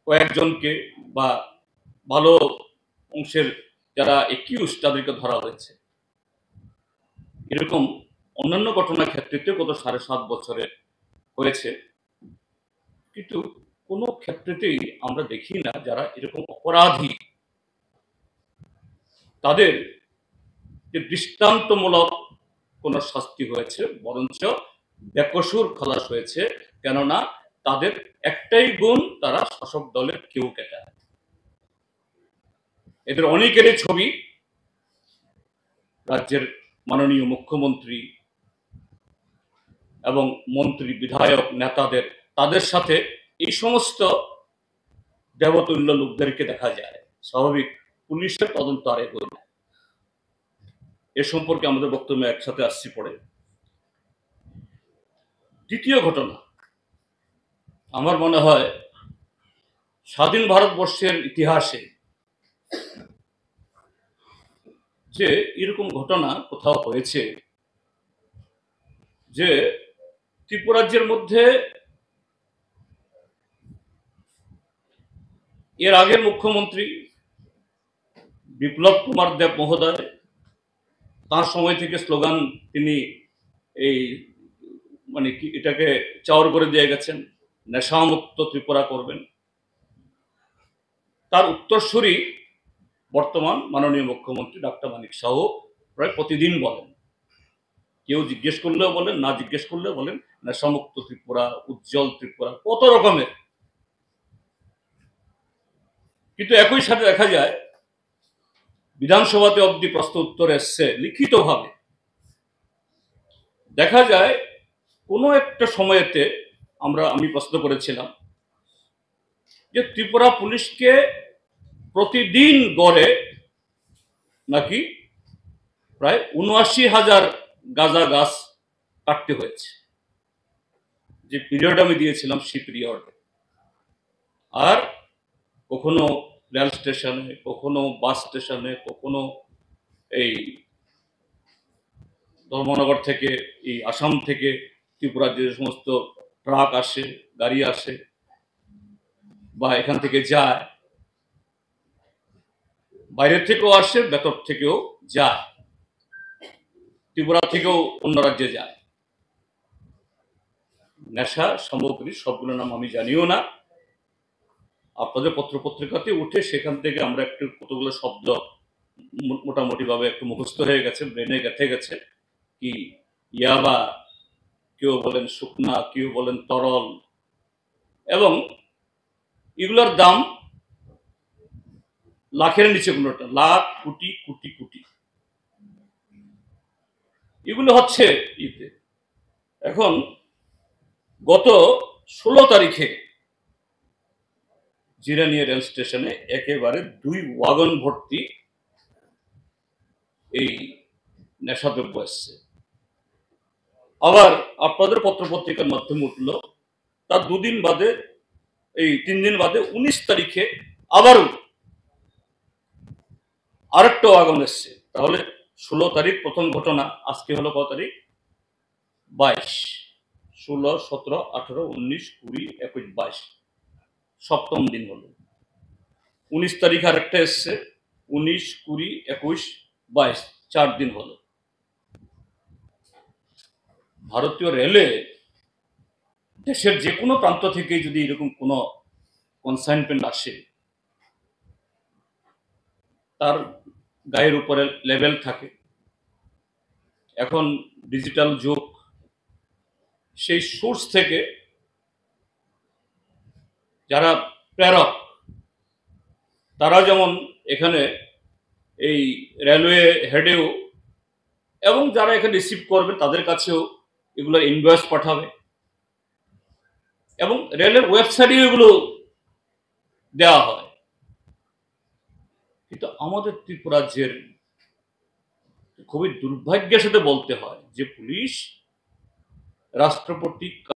কয়েকজনকে বা ভালো অংশের যারা একিউজ তাদেরকে ধরা হয়েছে। এরকম অন্যান্য ঘটনার ক্ষেত্রে গত 7.5 বছরে হয়েছে, কিন্তু কোনো ক্ষেত্রেতেই আমরা দেখি না যারা এরকম অপরাধী তাদের যে দৃষ্টান্তমূলক কোন শাস্তি হয়েছে, বরঞ্চ বেকসুর খালাস হয়েছে। কেননা তাদের একটাই গুণ, তারা শাসক দলের কেউ কেটা। এদের অনেকেরই ছবি রাজ্যের মাননীয় মুখ্যমন্ত্রী এবং মন্ত্রী, বিধায়ক, নেতাদের, তাদের সাথে এই সমস্ত দেবতুল্য লোকদেরকে দেখা যায়। স্বাভাবিক, পুলিশের তদন্ত আর এগোয় না। এ সম্পর্কে আমাদের বক্তব্য একসাথে আসছি পড়ে। দ্বিতীয় ঘটনা, আমার মনে হয় স্বাধীন ভারতবর্ষের ইতিহাসে যে এরকম ঘটনা কোথাও হয়েছে যে ত্রিপুরাজ্যের মধ্যে এর আগের মুখ্যমন্ত্রী বিপ্লব কুমার দেব মহোদয়, তার সময় থেকে স্লোগান তিনি এই মানে কি এটাকে চাওর করে দিয়ে গেছেন, নেশামুক্ত ত্রিপুরা করবেন। তার উত্তরসূরি বর্তমান মাননীয় মুখ্যমন্ত্রী ডক্টর মানিক সাহ প্রায় প্রতিদিন বলেন, কেউ জিজ্ঞেস করলেও বলেন, না জিজ্ঞেস করলেও বলেন নেশামুক্ত ত্রিপুরা, উজ্জ্বল ত্রিপুরা, কত রকমের। কিন্তু একই সাথে দেখা যায় বিধানসভাতে অবধি প্রশ্ন উত্তর এসছে লিখিতভাবে, দেখা যায় কোনো একটা সময়েতে আমি প্রশ্ন করেছিলাম যে ত্রিপুরা পুলিশকে প্রতিদিন গড়ে নাকি প্রায় ৭৯,০০০ গাঁজা গাছ কাটতে হয়েছে। যে পিরিয়ড আমি দিয়েছিলাম সেই পিরিয়ড, আর কখনো রেল স্টেশনে, কখনো বাস স্টেশনে, কখনো এই ধর্মনগর থেকে, এই আসাম থেকে ত্রিপুরার যে সমস্ত ট্রাক আসে, গাড়ি আসে বা এখান থেকে যায়, বাইরের থেকেও আসে, ভেতর থেকেও যায়, ত্রিপুরা থেকেও অন্য রাজ্যে যায়। নেশা সামগ্রী সবগুলোর নাম আমি জানিও না, আপনাদের পত্রপত্রিকাতে উঠে সেখান থেকে আমরা একটু কতগুলো শব্দ মোটামুটি ভাবে একটু মুখস্থ হয়ে গেছে, ব্রেনে গেঁথে গেছে। কি ইয়াবা, কেউ বলেন শুকনা, কেউ বলেন তরল, এবং এগুলোর দাম লাখের নিচে, কোনোটা লাখ, কোটি কোটি কোটি, এগুলো হচ্ছে ইতে। এখন গত 16 তারিখে জিরানিয়া রেল স্টেশনে একেবারে 2 ওয়াগন ভর্তি এই নেশাদ্রব্য এসছে। আবার আপনাদের পত্রপত্রিকার মাধ্যমে উঠলো, তার 2 দিন বাদে, এই 3 দিন বাদে 19 তারিখে আবারও আরেকটা ওয়াগন এসছে। তাহলে 16 তারিখ প্রথম ঘটনা, আজকে হলো কত তারিখ? 22, 16, 17, 18, 19, 20, 21, 22, সপ্তম দিন হলো। 19 তারিখ আরেকটা এসছে, 19, 20, 21, 22, 4 দিন হলো। ভারতীয় রেলে দেশের যে কোনো প্রান্ত থেকে যদি এরকম কোনো কনসাইনমেন্ট আসে, তার গায়ের উপরে লেভেল থাকে। এখন ডিজিটাল যুগ, সেই সোর্স থেকে যারা প্রেরক, তারা যেমন এখানে এই রেলওয়ে হেডেও এবং যারা এখানে রিসিভ করবে তাদের কাছেও এগুলো ইনভয়েস পাঠাবে, এবং রেলের ওয়েবসাইটে এগুলো দেওয়া হয়। কিন্তু আমাদের ত্রিপুরা রাজ্যের খুবই দুর্ভাগ্যের সাথে বলতে হয় যে পুলিশ রাষ্ট্রপতি